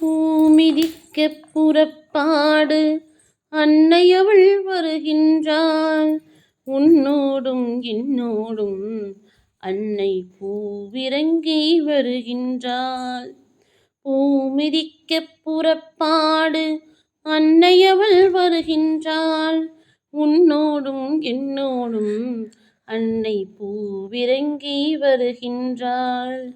பூமிதிக்கப் புறப்பாடு அன்னையவள் வருகின்றாள். உன்னோடும் என்னோடும் அன்னை பூவிறங்கி வருகின்றாள். பூமிதிக்கப் புறப்பாடு அன்னையவள் வருகின்றாள். உன்னோடும் என்னோடும் அன்னை பூவிறங்கி வருகின்றாள்.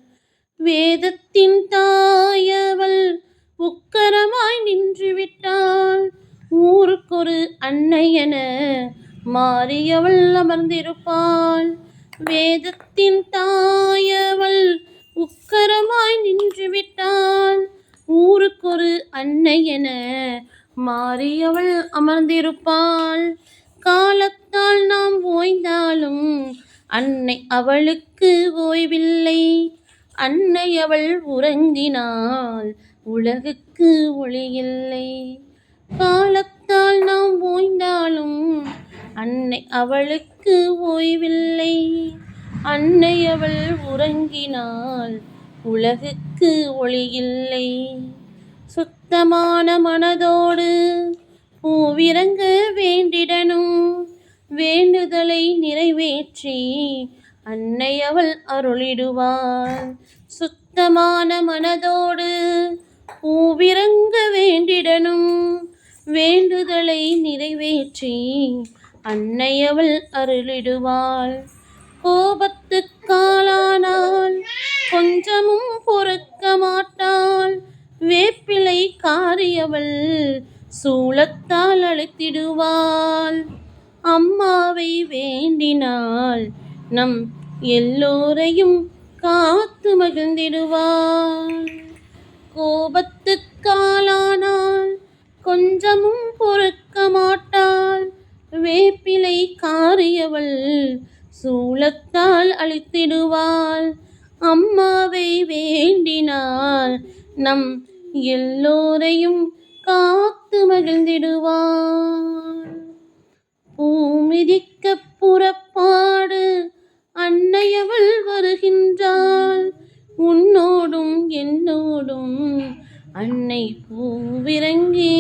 வேதத்தின் தாயவள் உக்கரமாய் நின்று விட்டாள். ஊருக்கொரு அன்னையென மாறியவள் அமர்ந்திருப்பாள். வேதத்தின் தாயவள் உக்கரமாய் நின்று விட்டாள். ஊருக்கொரு அன்னையென மாறியவள் அமர்ந்திருப்பாள். காலத்தால் நாம் ஓய்ந்தாலும் அன்னை அவளுக்கு ஓய்வில்லை. அன்னை அவள் உறங்கினாள் உலகுக்கு ஒளியில்லை. காலத்தால் நாம் ஓய்ந்தாலும் அன்னை அவளுக்கு ஓய்வில்லை. அன்னை அவள் உறங்கினாள் உலகுக்கு ஒளியில்லை. சுத்தமான மனதோடு பூவிறங்க வேண்டிடனும். வேண்டுதலை நிறைவேற்றி அன்னை அவள் அருளிடுவாள். சுத்தமான மனதோடு பூவிறங்க வேண்டிடனும். வேண்டுதலை நிறைவேற்றி அன்னை அவள் அருளிடுவாள். கோபத்துக்காளானால் கொஞ்சமும் பொறுக்க மாட்டாள். வேப்பிலை காரியவள் சூலத்தால் அழைத்திடுவாள். அம்மாவை வேண்டினாள் நம் எல்லோரையும் காத்து மகிழ்ந்திடுவாள். கோபத்துக்காளானால் கொஞ்சமும் பொறுக்க மாட்டாள். வேப்பிலை காரியவள் சூலத்தால் அழைத்திடுவாள். அம்மாவை வேண்டினாள் நம் எல்லோரையும் காத்து மகிழ்ந்திடுவாள். பூமிதிக்கப் புறப்பாடு அன்னையவள் வருகின்றாள். உன்னோடும் என்னோடும் அன்னை பூவிறங்கி